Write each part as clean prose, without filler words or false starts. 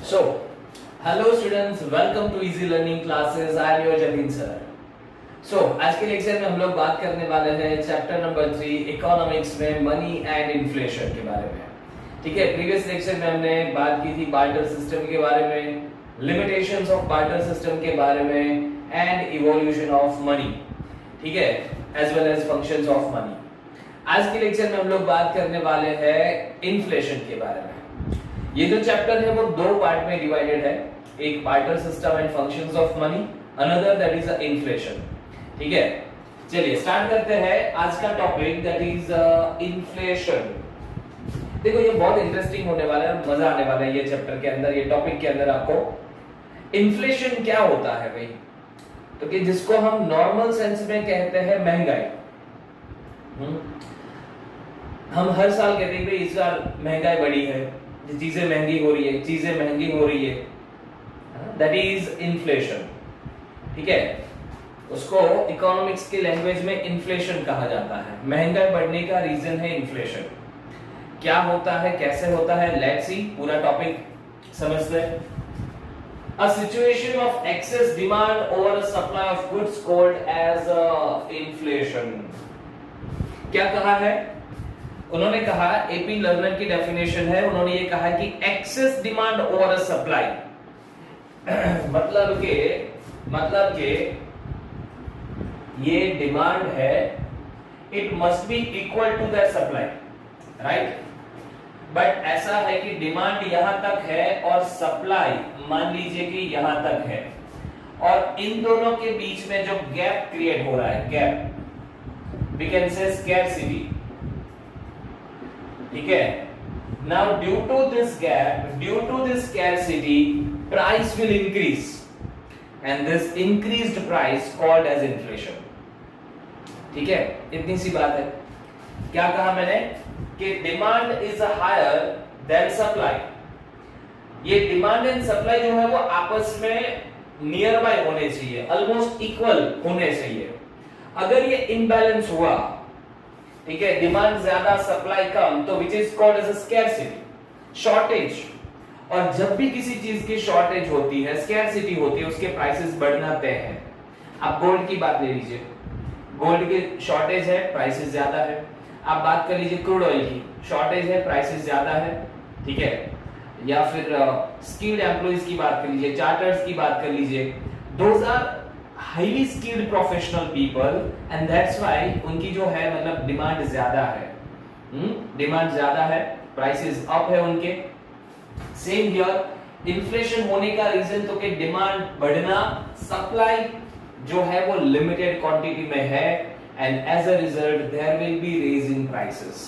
So, hello students, welcome to Easy Learning Classes. I am your Jatin sir. So, आज के lecture में हम लोग बात करने वाले हैं चैप्टर नंबर 3 इकोनॉमिक्स में मनी एंड इन्फ्लेशन के बारे में. ठीक है, प्रीवियस लेक्चर में हमने बात की थी बार्टर सिस्टम के बारे में, लिमिटेशंस ऑफ बार्टर सिस्टम के बारे में एंड इवोल्यूशन ऑफ मनी. ठीक है, as well as functions of money. आज के लेक्चर में हम लोग बात करने वाले हैं इन्फ्लेशन के बारे में. ये जो चैप्टर है वो दो पार्ट में डिवाइडेड है. एक barter system and functions of money, another that is inflation. ठीक है, चलिए स्टार्ट करते हैं आज का टॉपिक दैट इज इन्फ्लेशन. देखो ये बहुत इंटरेस्टिंग होने वाला है, मजा आने वाला है ये चैप्टर के अंदर, ये टॉपिक के अंदर. आपको इन्फ्लेशन क्या होता है भाई, तो कि जिसको हम नॉर्मल सेंस में कहते हैं महंगाई. हम हर साल कहते हैं भाई इस बार महंगाई बढ़ी है, चीजें महंगी हो रही है, चीजें महंगी हो रही है. That is inflation. ठीक है, उसको इकोनॉमिक्स के लैंग्वेज में इन्फ्लेशन कहा जाता है. महंगाई बढ़ने का रीजन है इन्फ्लेशन. क्या होता है, कैसे होता है, लेट्स सी. पूरा टॉपिक समझते हैं. A situation of excess demand over a supply of goods called as inflation. क्या कहा है उन्होंने? कहा एपी लर्नर की डेफिनेशन है, उन्होंने ये कहा कि excess demand over a supply. मतलब के ये डिमांड है, it must be equal to the supply, right. But ऐसा है कि डिमांड यहां तक है और सप्लाई मान लीजिए कि यहां तक है, और इन दोनों के बीच में जो गैप क्रिएट हो रहा है, gap we can say scarcity. ठीक है, now due to this gap, due to this scarcity, price will increase and this increased price called as inflation. ठीक है, इतनी सी बात है. क्या कहा मैंने कि demand is higher than supply. ये डिमांड एंड सप्लाई जो है वो आपस में नियर बाय होने चाहिए, ऑलमोस्ट इक्वल होने चाहिए. अगर ये इम्बैलेंस हुआ, ठीक है, डिमांड ज्यादा सप्लाई कम, तो which is called as scarcity, shortage. और जब भी किसी चीज की शॉर्टेज होती है, स्कैर्सिटी होती है, उसके प्राइसेस बढ़ना तय है. आप गोल्ड की बात ले लीजिए, गोल्ड की शॉर्टेज है, प्राइसेस ज्यादा है. आप बात कर लीजिए क्रूड ऑयल की, शॉर्टेज है, प्राइसेस ज्यादा है. ठीक है, या फिर स्किल्ड एम्प्लॉइज की बात कर लीजिए, चार्टर्स की बात कर लीजिए. Those are highly skilled professional people and that's why उनकी जो है मतलब डिमांड ज्यादा है. डिमांड ज्यादा है, प्राइसेस अप है उनके. सेम हियर, इन्फ्लेशन होने का रीजन तो कि डिमांड बढ़ना, सप्लाई जो है वो लिमिटेड क्वांटिटी में है, and as a result there will be raise in prices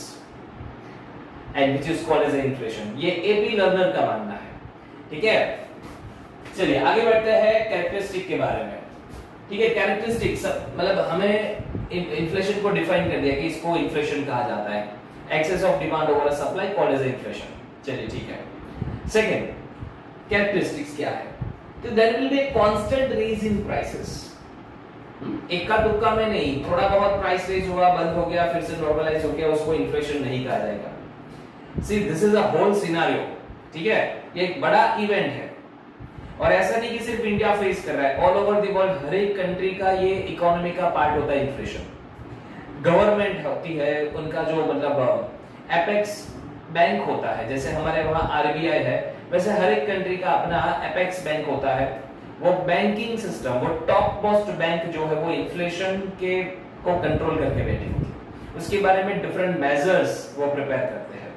and which is called as inflation. ये एपी लर्नर का मानना है. ठीक है, चलिए आगे बढ़ते हैं कैरेक्टरिस्टिक के बारे में. ठीक है, कैरेक्टरिस्टिक्स मतलब हमें इन्फ्लेशन को डिफाइन कर दिया कि इसको इन्फ्लेशन कहा जाता है, excess of demand over supply called as inflation. चलिए ठीक है. सेकंड कैरेक्टरिस्टिक्स क्या है, तो there will be a constant raise in prices. इक्का दुक्का में नहीं, थोड़ा बहुत प्राइस रेज हुआ, बंद हो गया, फिर से नॉर्मलाइज हो गया, उसको इन्फ्लेशन नहीं कहा जाएगा. See this is a whole scenario. ठीक है, ये एक बड़ा इवेंट है और ऐसा नहीं कि सिर्फ इंडिया फेस कर रहा है, ऑल ओवर द वर्ल्ड हर एक कंट्री का ये इकोनॉमी का पार्ट होता है इन्फ्लेशन. गवर्नमेंट होती है, उनका जो मतलब एपेक्स बैंक होता है, जैसे हमारे वहां आरबीआई है, वैसे हर एक कंट्री का अपना एपेक्स बैंक होता है. वो बैंकिंग सिस्टम, वो टॉप मोस्ट बैंक जो है वो इन्फ्लेशन के को कंट्रोल करके बैठी होती है. उसके बारे में डिफरेंट मेजर्स वो प्रिपेयर करते हैं.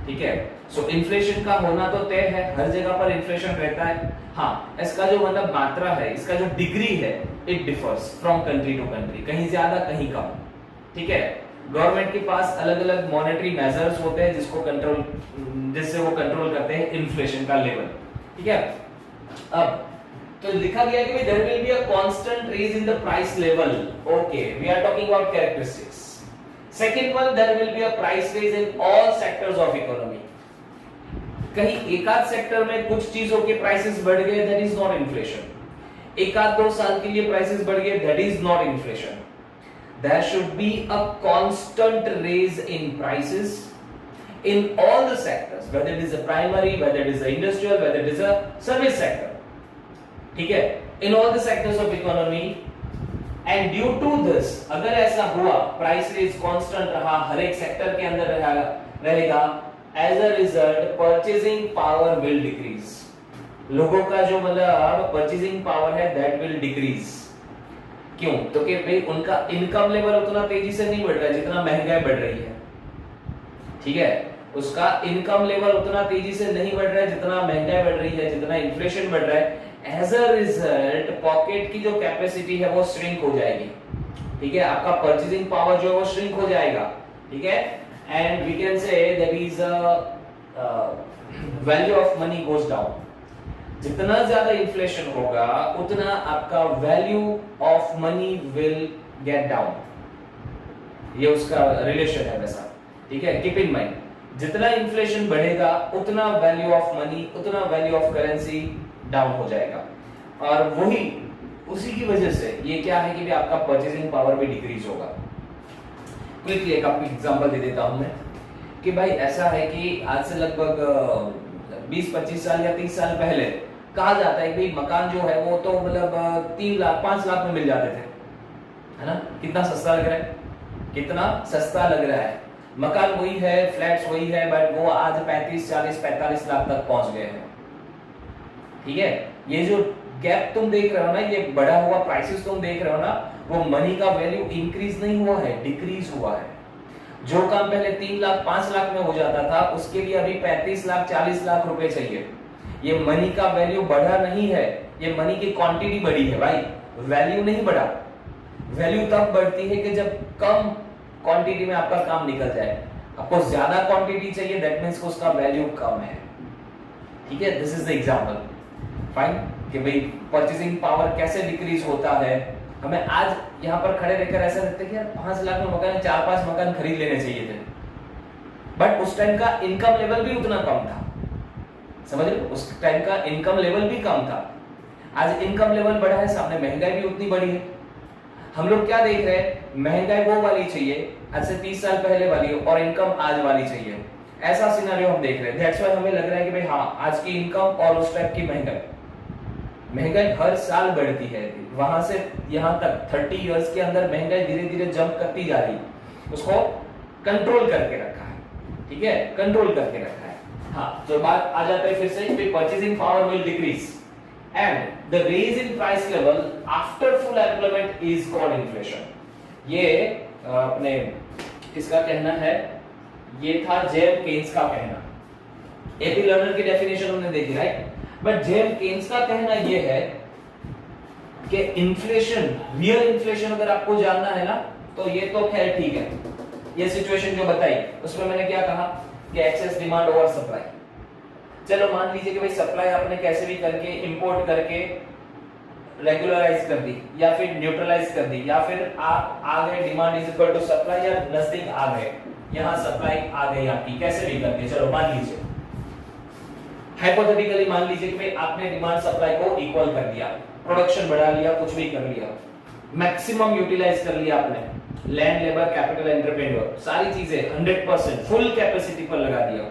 ठीक है, सो इन्फ्लेशन का होना तो तय है, हर जगह पर इन्फ्लेशन रहता है. हाँ, इसका जो मतलब मात्रा है, इसका जो डिग्री है, it differs from country to country, कहीं ज्यादा कहीं कम. ठीक है, गवर्नमेंट के पास अलग अलग मॉनेटरी मेजर्स होते हैं जिससे वो कंट्रोल करते हैं इन्फ्लेशन का लेवल. ठीक है, अब तो लिखा गया कि there will be a constant raise in the price level. Okay, we are talking about characteristics. Second one, there will be a price raise in all sectors of economy. कहीं एक आध सेक्टर में कुछ चीजों के प्राइसेस बढ़ गए, that is not inflation. एक आध दो साल के लिए प्राइसेस बढ़ गए, that is not inflation. There should be a constant raise in prices in all the sectors, whether it is a primary, whether it is a industrial, whether it is a service sector. ठीक है, in all the sectors of economy. And due to this, अगर ऐसा हुआ, price raise constant रहा, हर एक sector के अंदर रहेगा, as a result purchasing power will decrease. लोगों का जो मतलब परचेजिंग पावर है दैट विल डिक्रीज. क्यों? तो कि भाई उनका इनकम लेवल उतना तेजी से नहीं बढ़ रहा है जितना महंगाई बढ़ रही है. ठीक है, उसका इनकम लेवल उतना तेजी से नहीं बढ़ रहा है जितना महंगाई बढ़ रही है, जितना इन्फ्लेशन बढ़ रहा है. एज अ रिजल्ट पॉकेट की जो कैपेसिटी है वो श्रिंक हो जाएगी. ठीक है, आपका परचेजिंग पावर जो है वो श्रिंक हो जाएगा. ठीक है, and we can say there is a value of money goes down. जितना ज्यादा इन्फ्लेशन होगा उतना आपका value of money will get down. ये उसका रिलेशन है वैसा. ठीक है, कीप इन माइंड, जितना इन्फ्लेशन बढ़ेगा उतना वैल्यू ऑफ मनी, उतना वैल्यू ऑफ करेंसी डाउन हो जाएगा. और वही उसी की वजह से ये क्या है कि भी आपका परचेजिंग पावर भी डिक्रीज होगा. क्विकली एक आपको एग्जांपल दे देता हूं मैं कि भाई ऐसा है कि आज से लगभग 20-25 साल या 30 साल पहले कहा जाता है कि मकान जो है वो तो मतलब 3 लाख 5 लाख में मिल जाते थे, है ना. कितना सस्ता लग रहा है, कितना सस्ता लग रहा है. मकान वही है, फ्लैट्स वही है, बट वो आज 35, 40, 45 लाख तक पहुंच गए हैं. ठीक है, ये जो गैप तुम देख रहे हो ना, ये बढ़ा हुआ प्राइसेस तुम देख रहे हो ना, वो मनी का वैल्यू इंक्रीज नहीं हुआ है, डिक्रीज हुआ है. जो काम पहले 3 लाख 5 लाख में हो जाता था उसके लिए अभी 35 लाख 40 लाख रुपए चाहिए. ये मनी का वैल्यू बढ़ा नहीं है, ये मनी की क्वांटिटी बढ़ी है भाई, वैल्यू नहीं बढ़ा. वैल्यू तब बढ़ती है कि जब कम क्वांटिटी में आपका काम निकल जाए. आपको ज्यादा क्वांटिटी चाहिए, दैट मींस उसका वैल्यू कम है. ठीक है, this is the example. Fine, कि भाई परचेजिंग पावर कैसे डिक्रीज होता है. हमें आज यहां पर खड़े रहकर ऐसा लगता है कि यार 5 लाख में मकान, 4-5 मकान खरीद लेने चाहिए थे, बट उस टाइम का इनकम लेवल भी उतना कम था. समझ रहे हो, उस टाइम का इनकम लेवल भी कम था. आज इनकम लेवल बढ़ा है, सामने महंगाई भी उतनी बढ़ी है. हम लोग क्या देख रहे हैं, महंगाई वो वाली चाहिए आज से 30 साल पहले वाली और इनकम आज वाली चाहिए. ऐसा सिनेरियो हम देख रहे हैं. दैट्स व्हाई हमें लग रहा है कि भाई हाँ, आज की इनकम और उस टाइप की महंगाई हर साल बढ़ती है. वहां से यहां तक 30 इयर्स के अंदर महंगाई धीरे धीरे जंप करती जा रही है. उसको कंट्रोल करके रखा है. ठीक है, कंट्रोल करके रखा है. हाँ, तो बात आ जाता है फिर से कि purchasing power will decrease and the raise in price level after full employment is called inflation. ये अपने किसका कहना है, ये था जेम केन्स का कहना. एपी लर्नर की डेफिनेशन हमने देखी, राइट. बट जेम केन्स का कहना ये है कि इन्फ्लेशन, रियल इन्फ्लेशन अगर आपको जानना है ना, तो ये तो खैर ठीक है. ये सिचुएशन जो बताई उसमें मैंने क्या कहा कि एक्सेस डिमांड ओवर सप्लाई. चलो मान लीजिए कि भाई सप्लाई आपने कैसे भी करके इंपोर्ट करके रेगुलराइज कर दी या फिर न्यूट्रलाइज कर दी, या फिर आप आ गए demand is equal to supply या नजदीक आ गए, यहां सप्लाई आ गई आपकी, कैसे भी करके. चलो मान लीजिए हाइपोथेटिकली मान लीजिए कि भाई आपने डिमांड सप्लाई को इक्वल कर दिया, प्रोडक्शन बढ़ा लिया, कुछ भी कर लिया, मैक्सिमम यूटिलाइज कर लिया आपने, लैंड, लेबर, कैपिटल, एंटरप्रेन्योर, सारी चीजें 100% फुल कैपेसिटी पर लगा दिया,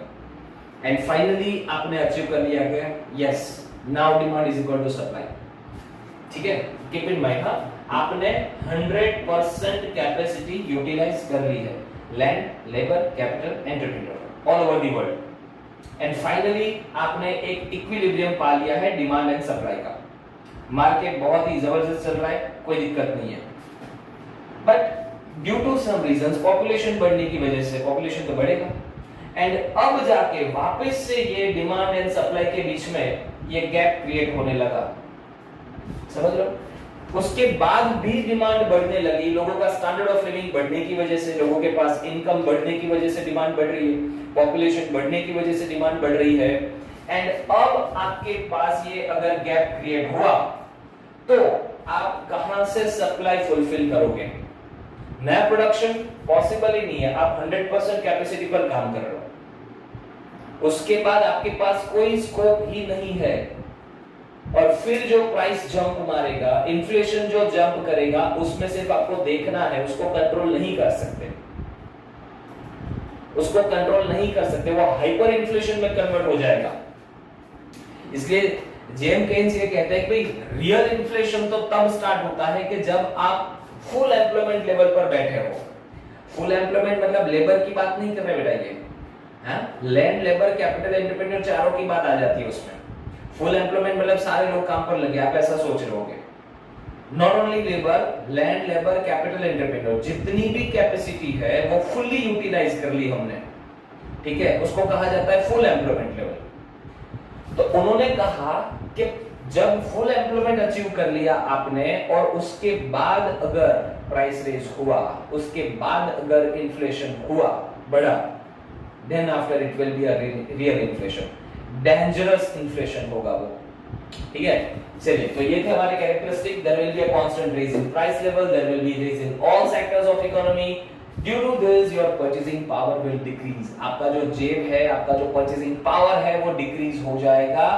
एंड फाइनली आपने अचीव कर लिया कि yes, now demand is equal to supply. ठीक है, कीप इन माइंड, आपने 100% कैपेसिटी यूटिलाइज कर ली है, land, labour, capital, entrepreneur all over the world, and finally आपने एक इक्विलिब्रियम पा लिया है डिमांड एंड सप्लाई का. मार्केट बहुत ही जबरदस्त चल रहा है, कोई दिक्कत नहीं है. But due to some reasons, population बढ़ने की वजह से, पॉपुलेशन तो बढ़ेगा, एंड अब जाके वापस से ये डिमांड एंड सप्लाई के बीच में ये गैप क्रिएट होने लगा. समझ लो, उसके बाद भी डिमांड बढ़ने लगी, लोगों का स्टैंडर्ड ऑफ लिविंग बढ़ने की वजह से, लोगों के पास इनकम बढ़ने की वजह से डिमांड बढ़ रही है, पॉपुलेशन बढ़ने की वजह से डिमांड बढ़ रही है, एंड अब आपके पास ये अगर गैप क्रिएट हुआ तो आप कहां से सप्लाई फुलफिल करोगे. नया प्रोडक्शन पॉसिबल ही नहीं है, आप 100% कैपेसिटी पर काम कर रहे हो. उसके बाद आपके पास कोई स्कोप ही नहीं है, और फिर जो प्राइस जंप मारेगा, इन्फ्लेशन जो जंप करेगा, उसमें सिर्फ आपको देखना है, उसको कंट्रोल नहीं कर सकते. उसको कंट्रोल नहीं कर सकते, वो हाइपर इन्फ्लेशन में कन्वर्ट हो जाएगा। इसलिए जेम केन्स ये कहते हैं कि भाई रियल इन्फ्लेशन तो तब स्टार्ट होता है कि जब आप फुल एम्प्लॉयमेंट लेवल पर बैठे हो। फुल एम्प्लॉयमेंट मतलब लेबर की बात नहीं कर रहे बेटा, ये लैंड, लेबर, कैपिटल, एंटरप्रेन्योर चारों की बात आ जाती है उसमें। फुल एम्प्लॉयमेंट मतलब सारे लोग काम पर लगे, आप ऐसा सोच रहे होगे। Not only labour, land, labour, capital, entrepreneur, जितनी भी कैपेसिटी है वो फुल्ली यूटिलाइज कर ली हमने, ठीक है, उसको कहा जाता है फुल एम्प्लॉयमेंट लेवल। तो उन्होंने कहा कि जब फुल एम्प्लॉयमेंट अचीव कर लिया आपने और उसके बाद अगर प्राइस रेज हुआ, उसके बाद अगर इन्फ्लेशन हुआ बढ़ा, then after it will be a real inflation, dangerous inflation होगा वो, ठीक है। चलिए, तो ये थे हमारे characteristic. There will be a constant raise in price level, there will be raise in all sectors of economy. Due to this your purchasing power will decrease, आपका जो जेब है, आपका जो परचेसिंग पावर है वो डिक्रीज हो जाएगा।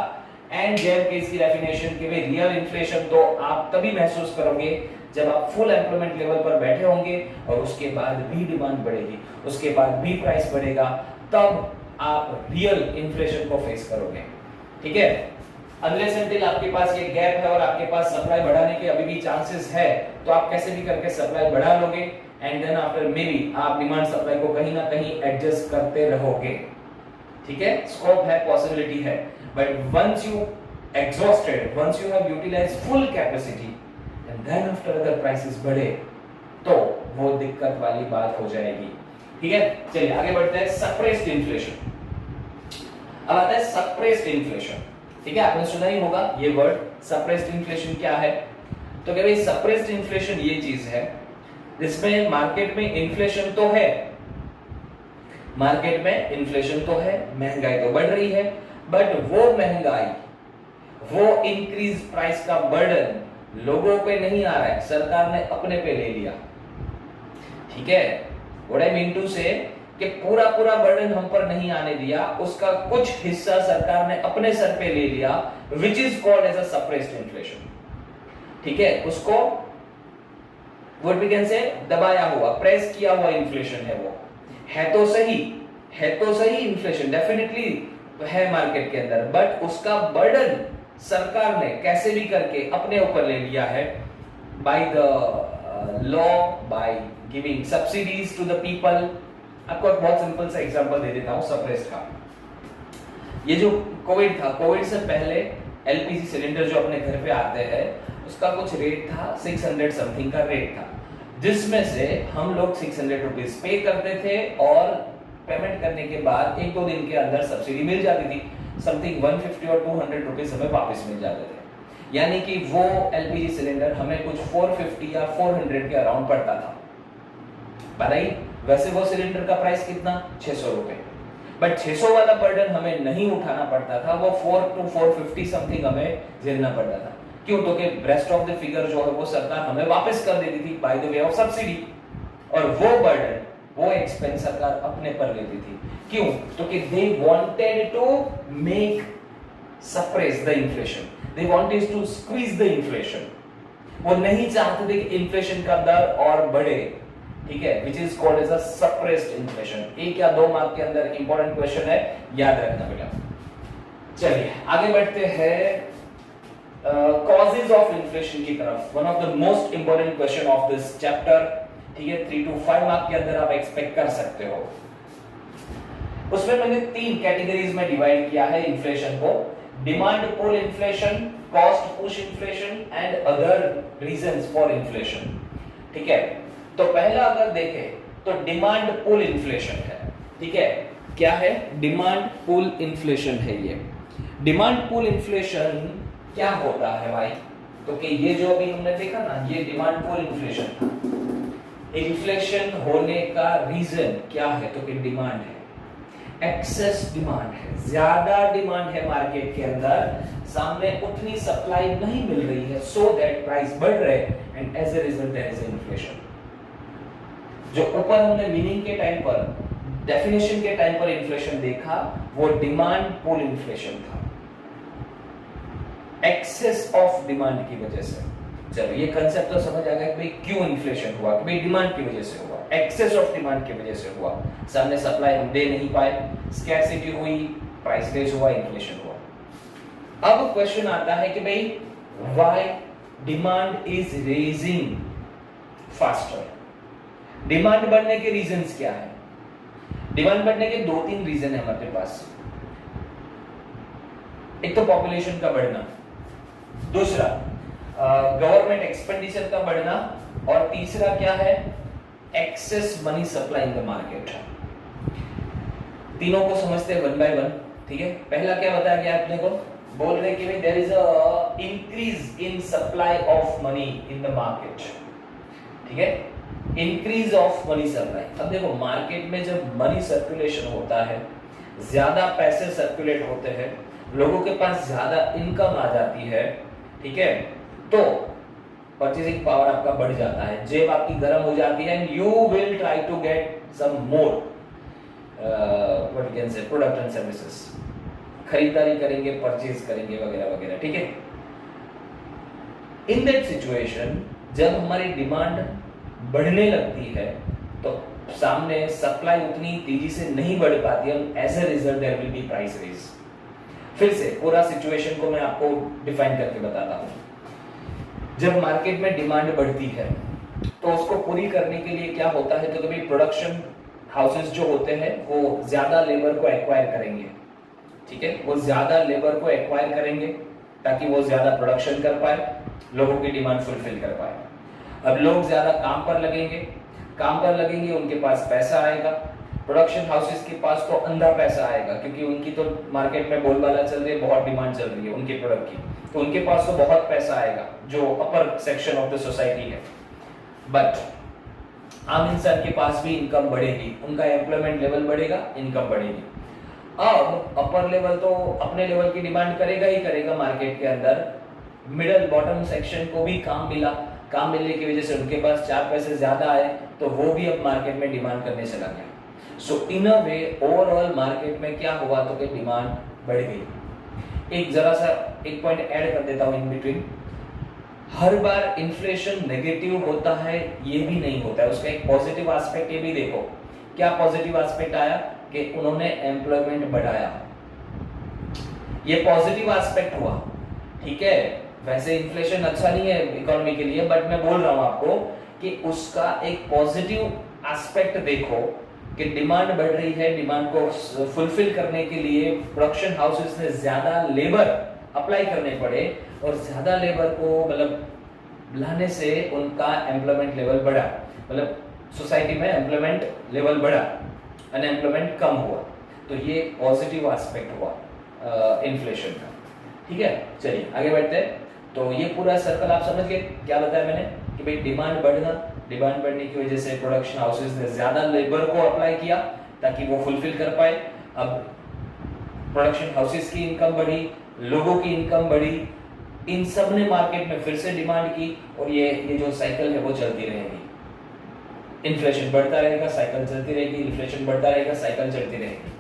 एंड जेब के इसकी डेफिनेशन के में रियल इन्फ्लेशन तो आप तभी महसूस करोगे जब आप फुल एम्प्लॉयमेंट लेवल पर बैठे होंगे और उसके बाद भी डिमांड बढ़ेगी, उसके बाद भी प्राइस बढ़ेगा, तब आप रियल इन्फ्लेशन को फेस करोगे, ठीक है। अनलेस अनटिल आपके पास ये गैप है और आपके पास सप्लाई बढ़ाने के अभी भी चांसेस है, तो आप कैसे भी करके सप्लाई बढ़ा लोगे and then after may be आप डिमांड सप्लाई को कहीं ना कहीं एडजस्ट करते रहोगे, ठीक है। स्कोप है, पॉसिबिलिटी है, but once you exhausted, once you have utilised full capacity and then after अगर प्राइसेस बढ़े तो वो दिक्कत वाली बात हो जाएगी, ठीक है। चलिए आगे बढ़ते हैं। Suppressed inflation. अब आता है सप्रेस्ड इन्फ्लेशन, ठीक है। आपने सुना ही होगा ये वर्ड सप्रेस्ड इन्फ्लेशन क्या है। तो क्या भाई सप्रेस्ड इन्फ्लेशन ये चीज है जिसमें मार्केट में इन्फ्लेशन तो है, मार्केट में इन्फ्लेशन तो है, महंगाई तो बढ़ रही है, बट वो महंगाई, वो इंक्रीज प्राइस का बर्डन लोगों पे नहीं आ रहा है, सरकार ने अपने पे ले लिया, ठीक है। व्हाट आई मीन टू से कि पूरा पूरा बर्डन हम पर नहीं आने दिया, उसका कुछ हिस्सा सरकार ने अपने सर पे ले लिया, which is called as a suppressed inflation, ठीक है। उसको व्हाट वी कैन से दबाया हुआ, प्रेस किया हुआ इन्फ्लेशन है वो, है तो सही, है तो सही इन्फ्लेशन डेफिनेटली है मार्केट के अंदर, बट उसका बर्डन सरकार ने कैसे भी करके अपने ऊपर ले लिया है by the law, by giving subsidies to the people. आपको एक बहुत सिंपल सा एग्जांपल दे देता हूं सप्रेस्ड का। ये जो कोविड था, कोविड से पहले एलपीजी सिलेंडर जो अपने घर पे आते हैं उसका कुछ रेट था, 600 समथिंग का रेट था, जिसमें से हम लोग 600 रुपीज पे करते थे और पेमेंट करने के बाद एक दो दिन के अंदर सब्सिडी मिल जाती थी, समथिंग 150 और 200 रुपीज हमें वापस मिल जाते थे। यानी कि वो एलपीजी सिलेंडर हमें कुछ 450 या 400 के अराउंड पड़ता था। बताइए, वैसे वो सिलेंडर का प्राइस कितना, 600 रुपए, बट 600 वाला बर्डन हमें नहीं उठाना पड़ता था, वो 4 to 450 समथिंग हमें झेलना पड़ता था। क्यों? तो कि रेस्ट ऑफ द फिगर जो है वो सरकार हमें वापस कर देती थी by the way of subsidy, और वो बर्डन, वो एक्सपेंस सरकार अपने पर लेती थी। क्यों? तो कि they wanted to make suppress the inflation, they wanted to squeeze the inflation. वो नहीं चाहते थे कि इन्फ्लेशन का दर और बढ़े, ठीक है, which is called as a suppressed inflation। एक या दो मार्क के अंदर इंपॉर्टेंट क्वेश्चन है, याद रखना बेटा। चलिए आगे बढ़ते हैं causes of inflation की तरफ। one of the most important question of this chapter, ठीक है, 3 to 5 मार्क के अंदर आप एक्सपेक्ट कर सकते हो। उसमें मैंने 3 कैटेगरीज में डिवाइड किया है इन्फ्लेशन को, demand pull inflation, cost push inflation and other reasons for inflation, ठीक है। तो पहला अगर देखें तो डिमांड पुल इन्फ्लेशन है, ठीक है। क्या है? डिमांड पुल इन्फ्लेशन है ये। डिमांड पुल इन्फ्लेशन क्या होता है भाई? तो कि ये जो अभी हमने देखा ना, ये डिमांड पुल इन्फ्लेशन था। इन्फ्लेशन होने का रीजन क्या है? तो कि डिमांड है, एक्सेस डिमांड है, ज्यादा डिमांड है मार्केट के अंदर, सामने उतनी सप्लाई नहीं मिल रही है, सो दैट प्राइस बढ़ रहे and as a result there is inflation. जो ऊपर हमने मीनिंग के टाइम पर, डेफिनेशन के टाइम पर इन्फ्लेशन देखा, वो डिमांड पुल इन्फ्लेशन था, एक्सेस ऑफ डिमांड की वजह से। चलो ये कंसेप्ट तो समझ आ गया कि भाई क्यों इन्फ्लेशन हुआ, कि भाई डिमांड की वजह से हुआ, एक्सेस ऑफ डिमांड की वजह से हुआ, सामने सप्लाई हम दे नहीं पाए, स्कैरसिटी हुई, प्राइस रेज हुआ, इन्फ्लेशन हुआ। अब क्वेश्चन आता है कि भाई why demand is raising faster. Demand बढ़ने के रीजंस क्या है? डिमांड बढ़ने के 2-3 रीजन है हमारे पास। एक तो पॉपुलेशन का बढ़ना, दूसरा गवर्नमेंट एक्सपेंडिचर का बढ़ना, और तीसरा क्या है? Access money supply in the market. तीनों को समझते हैं वन बाय वन, ठीक है। पहला क्या बताया गया आपने को? बोल रहे कि there is a increase in supply of money in the market, ठीक है। Increase of money supply. अब देखो मार्केट में जब मनी सर्कुलेशन होता है, ज्यादा पैसे सर्कुलेट होते हैं, लोगों के पास ज्यादा इनकम आ जाती है, ठीक है, तो परचेसिंग पावर आपका बढ़ जाता है, जेब आपकी गर्म हो जाती है, and you will try to get some more what you can say product and services, खरीदारी करेंगे, परचेज करेंगे वगैरह वगैरह, ठीक है। इन दैट सिचुएशन जब हमारी डिमांड बढ़ने लगती है तो सामने सप्लाई उतनी तेजी से नहीं बढ़ पाती है, as a result there will be price raise. फिर से पूरा सिचुएशन को मैं आपको डिफाइन करके बताता हूं। जब मार्केट में डिमांड बढ़ती है तो उसको पूरी करने के लिए क्या होता है, तो कभी प्रोडक्शन हाउसेस जो होते हैं वो ज्यादा लेबर को एक्वायर करेंगे, ठीक है, वो ज्यादा लेबर को एक्वायर करेंगे ताकि वो ज्यादा प्रोडक्शन कर पाए, लोगों की डिमांड फुलफिल कर पाए। अब लोग ज्यादा काम पर लगेंगे, उनके पास पैसा आएगा, प्रोडक्शन हाउसेस के पास तो अंधा पैसा आएगा क्योंकि उनकी तो मार्केट में बोलबाला चल रही है, बहुत डिमांड चल रही है उनके प्रोडक्ट की, तो उनके पास तो बहुत पैसा आएगा जो अपर सेक्शन ऑफ द सोसाइटी है। बट आम इंसान के पास भी इनकम बढ़ेगी, उनका एम्प्लॉयमेंट लेवल बढ़ेगा, इनकम बढ़ेगी। अब अपर लेवल तो अपने लेवल की डिमांड करेगा ही करेगा मार्केट के अंदर, मिडिल बॉटम सेक्शन को भी काम मिलने की वजह से उनके पास 4 पैसे ज्यादा आए तो वो भी अब मार्केट में डिमांड करने चला गया। सो इन अ वे ओवरऑल मार्केट में क्या हुआ, तो कि डिमांड बढ़ गई। एक जरा सा एक पॉइंट ऐड कर देता हूं in between, her bar inflation negative होता है ये भी नहीं होता है, उसका एक पॉजिटिव एस्पेक्ट ये भी देखो। क्या पॉजिटिव एस्पेक्ट आया कि उन्होंने एम्प्लॉयमेंट बढ़ाया, ये पॉजिटिव एस्पेक्ट हुआ, ठीक है। वैसे इन्फ्लेशन अच्छा नहीं है इकोनॉमी के लिए, बट मैं बोल रहा हूं आपको कि उसका एक पॉजिटिव एस्पेक्ट देखो कि डिमांड बढ़ रही है, डिमांड को फुलफिल करने के लिए प्रोडक्शन हाउसेस ने ज्यादा लेबर अप्लाई करने पड़े, और ज्यादा लेबर को मतलब लाने से उनका एम्प्लॉयमेंट लेवल बढ़ा, मतलब सोसाइटी में एम्प्लॉयमेंट लेवल बढ़ा, अनएम्प्लॉयमेंट कम हुआ, तो ये पॉजिटिव एस्पेक्ट हुआ इन्फ्लेशन का, ठीक है। चलिए आगे बढ़ते हैं। तो ये पूरा सर्कल आप समझ गए, क्या बताया मैंने कि भाई डिमांड बढ़ने की वजह से प्रोडक्शन हाउसेस ने ज्यादा लेबर को अप्लाई किया ताकि वो फुलफिल कर पाए। अब प्रोडक्शन हाउसेस की इनकम बढ़ी, लोगों की इनकम बढ़ी, इन सब ने मार्केट में फिर से डिमांड की, और ये जो साइकिल है वो चलती रहेगी। इन्फ्लेशन बढ़ता रहेगा, साइकिल चलती रहेगी, इन्फ्लेशन बढ़ता रहेगा, साइकिल चलती रहेगी।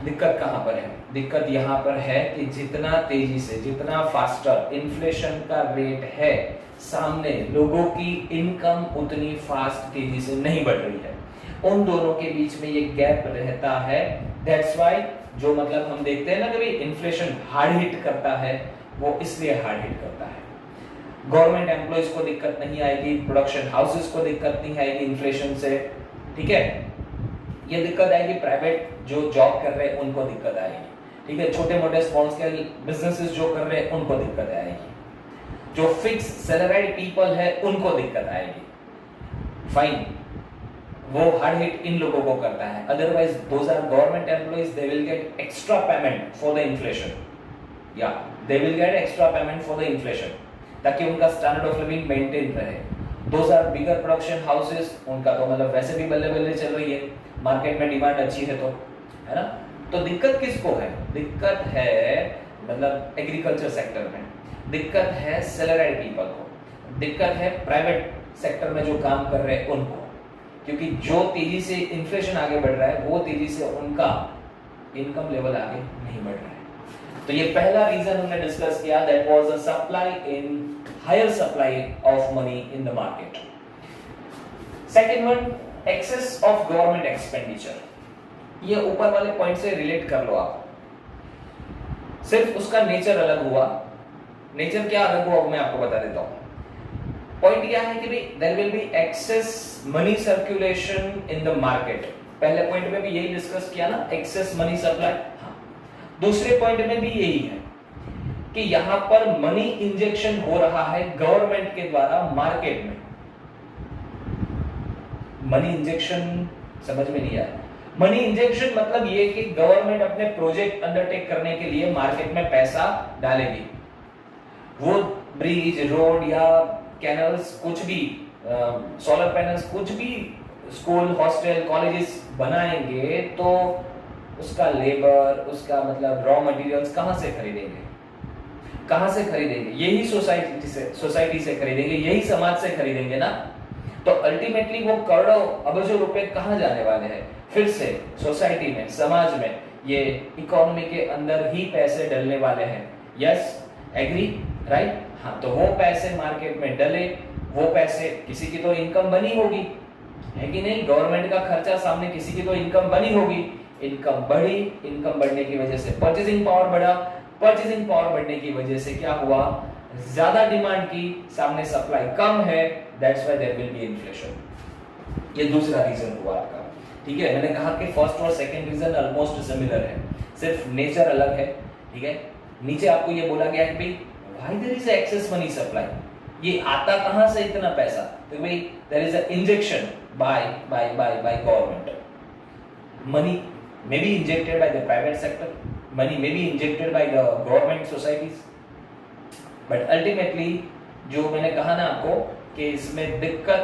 दिक्कत कहां पर है? दिक्कत यहां पर है कि जितना तेजी से, जितना फास्टर इन्फ्लेशन का रेट है, सामने लोगों की इनकम उतनी फास्ट तेजी से नहीं बढ़ रही है। उन दोनों के बीच में ये गैप रहता है। दैट्स व्हाई जो मतलब हम देखते हैं ना कभी इन्फ्लेशन हार्ड हिट करता है, वो इसलिए हार्ड हिट करता है। गवर्नमेंट एम्प्लॉइज को दिक्कत नहीं आएगी, प्रोडक्शन हाउसेस को दिक्कत नहीं आएगी इन्फ्लेशन से, ठीक है। ये दिक्कत आएगी प्राइवेट जो जॉब कर रहे हैं उनको दिक्कत आएगी, ठीक है। छोटे मोटे स्मॉल स्केल बिजनेसेस जो कर रहे हैं उनको दिक्कत आएगी, जो फिक्स सैलरीड पीपल है उनको दिक्कत आएगी। फाइन, वो हार्ड हिट इन लोगों को करता है। Otherwise those are government employees, they will get extra payment for the inflation, या they will get extra payment for the inflation, ताकि उनका स्टैंडर्ड ऑफ लिविंग मेंटेन रहे। Those are bigger production houses, उनका तो मतलब वैसे भी बल्ले बल्ले चल रही है, मार्केट में डिमांड अच्छी है, तो है ना। तो दिक्कत किसको है? दिक्कत है मतलब एग्रीकल्चर सेक्टर में, दिक्कत है सैलरीड पीपल को, दिक्कत है प्राइवेट सेक्टर में जो काम कर रहे हैं उनको, क्योंकि जो तेजी से इन्फ्लेशन आगे बढ़ रहा है वो तेजी से उनका इनकम लेवल आगे नहीं बढ़ रहा है। तो ये पहला रीजन हमने डिस्कस किया, that was the supply in higher supply of money in the market. Second one, excess of government expenditure. ये ऊपर वाले पॉइंट से रिलेट कर लो आप, सिर्फ उसका नेचर अलग हुआ। नेचर क्या अलग हुआ मैं आपको बता देता हूं। पॉइंट क्या है कि भाई there will be excess money circulation in the market. पहले पॉइंट में भी यही डिस्कस किया ना, एक्सेस मनी सप्लाई। हाँ, दूसरे पॉइंट में भी यही है कि यहां पर मनी इंजेक्शन हो रहा है गवर्नमेंट के द्वारा मार्केट में। मनी इंजेक्शन समझ में नहीं आया। मनी इंजेक्शन मतलब ये कि गवर्नमेंट अपने प्रोजेक्ट अंडरटेक करने के लिए मार्केट में पैसा डालेगी। वो ब्रिज, रोड या कैनल्स, कुछ भी, सोलर पैनल्स, कुछ भी स्कूल, हॉस्टल, कॉलेजेस बनाएंगे तो उसका लेबर, उसका मतलब रॉ मटेरियल्स कहां से खरीदेंगे? कहां से खरीदेंगे? यही सोसाइटी से खरीदेंगे, यही समाज से खरीदेंगे ना। तो अल्टीमेटली वो करोड़ों अरबों रुपए कहां जाने वाले हैं? फिर से सोसाइटी में, समाज में, ये इकोनॉमी के अंदर ही पैसे डलने वाले हैं। Yes, agree, right? हाँ, तो वो पैसे मार्केट में डले, वो पैसे, किसी की तो इनकम बनी होगी, है कि नहीं? गवर्नमेंट का खर्चा सामने, किसी की तो इनकम बनी होगी। इनकम बढ़ी, इनकम बढ़ने की वजह से परचेजिंग पावर बढ़ा, परचेजिंग पावर बढ़ने की वजह से क्या हुआ? ज्यादा डिमांड की, सामने सप्लाई कम है, that's why there will be inflation. ये दूसरा रीजन हुआ आपका, ठीक है? मैंने कहा कि फर्स्ट और सेकंड रीजन ऑलमोस्ट सिमिलर है, सिर्फ नेचर अलग है, ठीक है? नीचे आपको ये बोला गया है कि why there is excess money supply, ये आता कहां से इतना पैसा? तो भाई there is a injection by government. Money may be injected by the private sector, money may be injected by the government societies, but ultimately जो मैंने कहा ना आपको कि इसमें दिक्कत,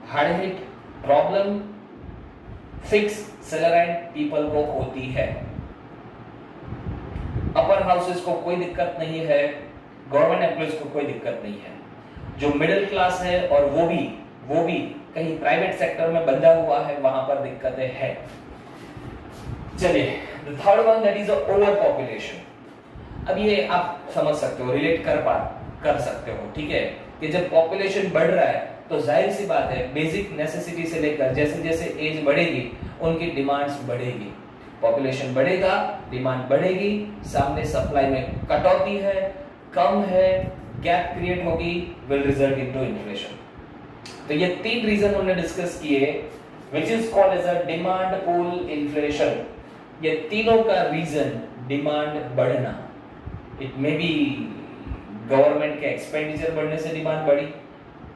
hard hit, problem fix salaried people को होती है। अपर हाउसेस को कोई दिक्कत नहीं है, गवर्नमेंट एम्प्लॉयज को कोई दिक्कत नहीं है। जो मिडिल क्लास है और वो भी कहीं प्राइवेट सेक्टर में बंधा हुआ है, वहां पर दिक्कतें हैं। चलिए, the third one that is over population. अब ये आप समझ सकते हो, रिलेट कर सकते हो, ठीक है? कि जब पॉपुलेशन बढ़ रहा है तो जाहिर सी बात है, बेसिक नेसेसिटी से लेकर जैसे जैसे एज बढ़ेगी उनकी डिमांड्स बढ़ेगी। पॉपुलेशन बढ़ेगा, डिमांड बढ़ेगी, सामने सप्लाई में कटौती है, कम है, गैप क्रिएट होगी, विल रिजल्ट इनटू इन्फ्लेशन। तो ये तीन रीजन हमने डिस्कस किए, which is called as a demand pull inflation। ये तीनों का रीजन डिमांड बढ़ना। इट मे बी गवर्नमेंट के एक्सपेंडिचर बढ़ने से डिमांड बढ़ी,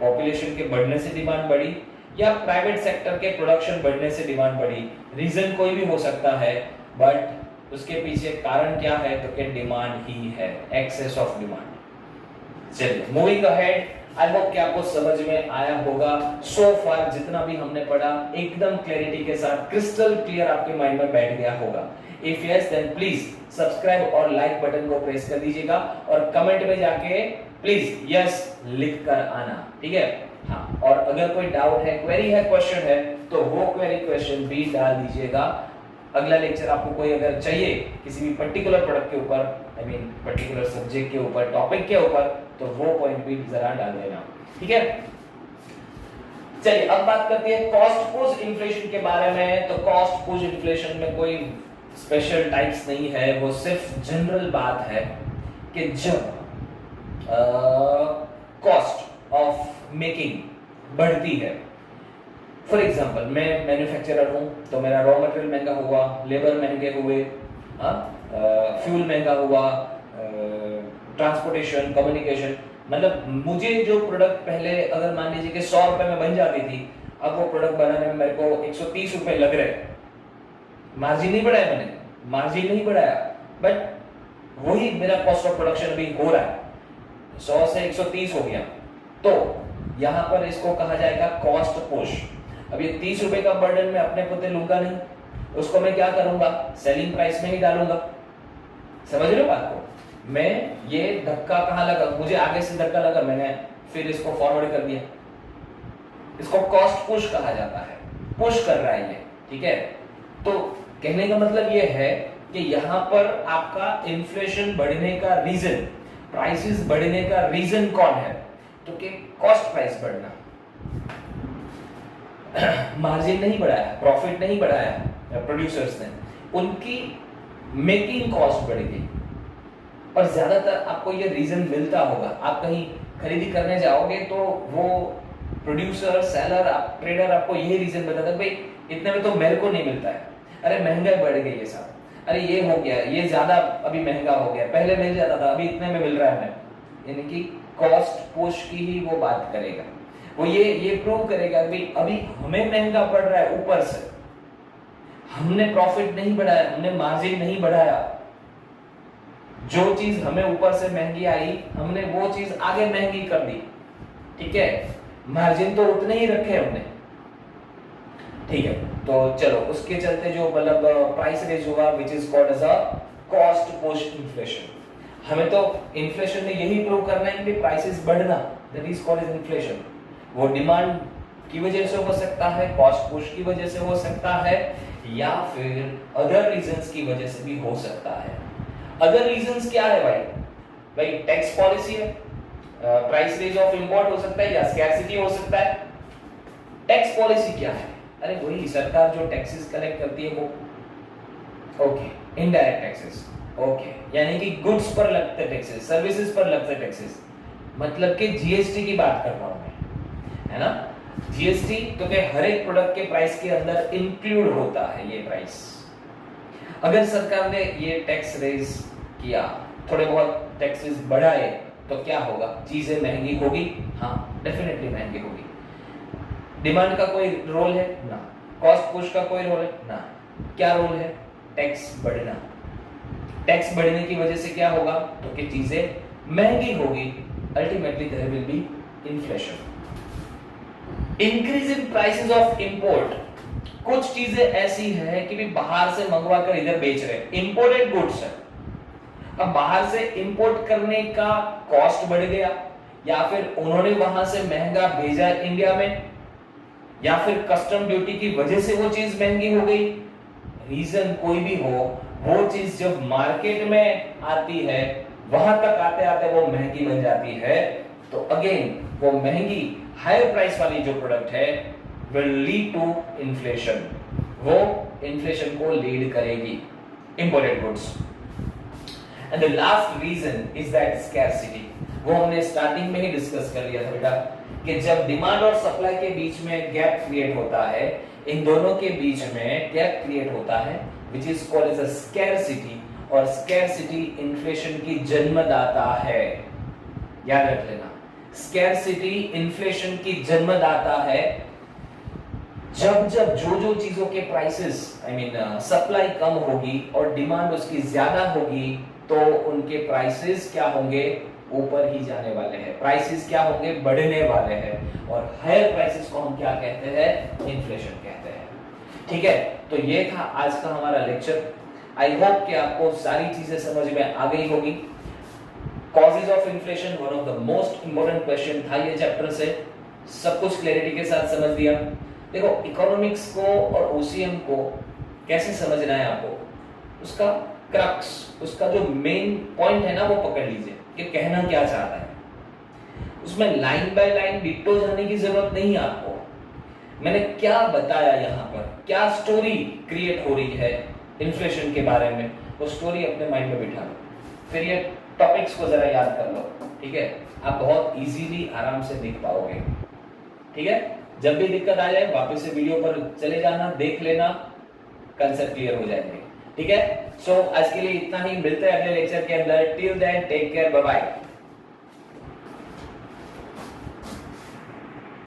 पॉपुलेशन के बढ़ने से डिमांड बढ़ी, या प्राइवेट सेक्टर के प्रोडक्शन बढ़ने से डिमांड बढ़ी। रीजन कोई भी हो सकता है, बट उसके पीछे कारण क्या है? तो कि डिमांड ही है, एक्सेस ऑफ डिमांड। चलिए, मूविंग अहेड, आई होप कि आपको समझ में आया होगा। सो फार जितना भी हमने पढ़ा एकदम क्लैरिटी के साथ, क्रिस्टल क्लियर आपके माइंड में बैठ गया होगा। If yes then please subscribe और लाइक बटन को प्रेस कर दीजिएगा और कमेंट में जाके प्लीज यस लिख कर आना, ठीक है? हाँ, और अगर कोई डाउट है, क्वेरी है, क्वेश्चन है, तो वो क्वेरी क्वेश्चन भी डाल दीजिएगा। अगला लेक्चर आपको कोई अगर चाहिए किसी भी पर्टिकुलर प्रोडक्ट के ऊपर, आई मीन पर्टिकुलर सब्जेक्ट के ऊपर, टॉपिक के ऊपर, तो वो पॉइंट भी जरा डाल देना, ठीक है? चलिए, अब बात करते हैं कॉस्ट पुश इन्फ्लेशन के बारे में। तो कॉस्ट पुश इन्फ्लेशन में कोई स्पेशल टाइप्स नहीं है, वो सिर्फ जनरल बात है कि जब कॉस्ट ऑफ मेकिंग बढ़ती है, फॉर एग्जाम्पल मैं मैन्युफैक्चरर हूं तो मेरा रॉ मटेरियल महंगा हुआ, लेबर महंगे हुए, फ्यूल महंगा हुआ, ट्रांसपोर्टेशन, कम्युनिकेशन, मतलब मुझे जो प्रोडक्ट पहले अगर मान लीजिए कि 100 रुपए में बन जाती थी, अब वो प्रोडक्ट बनाने में मेरे को 130 रुपए लग रहे। मार्जिन नहीं बढ़ाया मैंने, मार्जिन नहीं बढ़ाया, बट वही मेरा कॉस्ट ऑफ प्रोडक्शन अभी हो रहा है, 100 से 130 हो गया। तो यहां पर इसको कहा जाएगा कॉस्ट पुश। अब ये 30 रुपए का बर्डन मैं अपने को लूंगा नहीं, उसको मैं क्या करूंगा? सेलिंग प्राइस में ही डालूंगा। समझ रहे हो बात को? मैं ये धक्का कहां लगा? मुझे आगे से धक्का लगा, मैंने फिर इसको फॉरवर्ड कर दिया। इसको कॉस्ट पुश कहा जाता है, पुश कर रहा है ये, ठीक है? तो कहने का मतलब ये है कि यहां पर आपका इन्फ्लेशन बढ़ने का रीजन, प्राइसेस बढ़ने का रीजन कौन है? तो कि कॉस्ट प्राइस बढ़ना, मार्जिन नहीं बढ़ाया, प्रॉफिट नहीं बढ़ाया प्रोड्यूसर्स ने, उनकी मेकिंग कॉस्ट बढ़ गई। और ज्यादातर आपको ये रीजन मिलता होगा, आप कहीं खरीदी करने जाओगे तो वो प्रोड्यूसर, सेलर, ट्रेडर आपको यही रीजन बताता है, भाई इतने में तो मेरे को नहीं मिलता है, अरे महंगाई बढ़ गई है साहब, अरे ये हो गया, ये ज्यादा अभी महंगा हो गया, पहले मिल जाता था अभी इतने में मिल रहा है हमें। यानी कि कॉस्ट पुश की ही वो बात करेगा, वो ये प्रूव करेगा कि अभी हमें महंगा पड़ रहा है, ऊपर से हमने प्रॉफिट नहीं बढ़ाया, हमने मार्जिन नहीं बढ़ाया, जो चीज हमें ऊपर से महंगी आई हमने वो चीज आगे महंगी कर दी, ठीक है, मार्जिन तो उतने ही रखे हमने, ठीक है। तो चलो उसके चलते जो मतलब प्राइस रेज हुआ which is called as a cost push inflation. हमें तो इन्फ्लेशन में यही प्रूव करना है कि प्राइसेस बढ़ना, that is called as inflation. वो डिमांड की वजह से हो सकता है, कॉस्ट पुश की वजह से हो सकता है, या फिर अदर रीजंस की वजह से भी हो सकता है। अदर रीजंस क्या है भाई? भाई टैक्स पॉलिसी है, प्राइस रेज ऑफ इंपोर्ट हो सकता है, या स्कैर्सिटी हो सकता है। टैक्स पॉलिसी क्या है? अरे वही सरकार जो टैक्सेस कलेक्ट करती है वो, ओके, इनडायरेक्ट टैक्सेस, ओके, यानी कि गुड्स पर लगते टैक्सेस, सर्विसेज पर लगते टैक्सेस, मतलब कि जीएसटी की बात कर रहा हूं मैं, है ना। जीएसटी तो के हर एक प्रोडक्ट के प्राइस के अंदर इंक्लूड होता है ये प्राइस। अगर सरकार ने ये टैक्स रेज किया, थोड़े बहुत टैक्सेस बढ़ाए, तो क्या होगा? चीजें महंगी होगी, हाँ डेफिनेटली महंगी होगी। डिमांड का कोई रोल है ना, कॉस्ट पुश का कोई रोल है ना, क्या रोल है? टैक्स बढ़ना। टैक्स बढ़ने की वजह से क्या होगा? तो कि चीजें महंगी होगी, ultimately there will be inflation. Increase in prices of import, कुछ चीजें ऐसी है कि भी बाहर से मंगवा कर इधर बेच रहे हैं, इंपोर्टेड गुड्स है, अब बाहर से इंपोर्ट करने का कॉस्ट बढ़ गया, या फिर उन्होंने वहां से महंगा भेजा इंडिया में, या फिर कस्टम ड्यूटी की वजह से वो चीज महंगी हो गई। रीजन कोई भी हो, वो चीज जब मार्केट में आती है, वहां तक आते आते वो महंगी बन जाती है, तो अगेन वो महंगी हायर प्राइस वाली जो प्रोडक्ट है will lead to inflation, वो इन्फ्लेशन को लीड करेगी, imported goods। And the last reason is that scarcity, वो हमने स्टार्टिंग में ही डिस्कस कर लिया था बेटा, कि जब डिमांड और सप्लाई के बीच में गैप क्रिएट होता है, इन दोनों के बीच में गैप क्रिएट होता है, which is called as a scarcity, और scarcity इन्फ्लेशन की जन्मदाता है, याद रख लेना। scarcity इन्फ्लेशन की जन्मदाता है। जब जब जो चीजों के प्राइसेस सप्लाई कम होगी और डिमांड उसकी ज्यादा होगी, तो उनके प्राइसेस क्या होंगे? ऊपर ही जाने वाले हैं, प्राइसेस क्या होंगे? बढ़ने वाले हैं, और हायर प्राइसेस को हम क्या कहते हैं? इन्फ्लेशन कहते हैं। ठीक है, तो ये था आज का हमारा लेक्चर। आई होप कि आपको सारी चीजें समझ में आ गई होगी। Causes of inflation one of the most important question था ये चैप्टर से, सब कुछ क्लैरिटी के साथ समझ दिया। देखो, इकोनॉमिक्स को और ओसीएम को कैसे समझना है आपको, उसका क्रक्स, उसका जो मेन पॉइंट है ना, वो पकड़ लीजिए कि कहना क्या चाहता है। उसमें लाइन बाय लाइन डिट्टो जाने की जरूरत नहीं है आपको। मैंने क्या बताया यहाँ पर, क्या स्टोरी क्रिएट हो रही है इन्फ्लेशन के बारे में, वो स्टोरी अपने माइंड में बिठा लो, फिर ये टॉपिक्स को जरा याद कर लो। ठीक है, आप बहुत इजीली आराम से देख पाओगे। ठीक है, जब भी दिक्कत आ जाए वापस से वीडियो पर चले जाना, देख लेना, कंसेप्ट क्लियर हो जाएंगे। ठीक है, सो आज के लिए इतना ही, मिलते हैं अगले लेक्चर के अंदर। Till then take care, bye bye.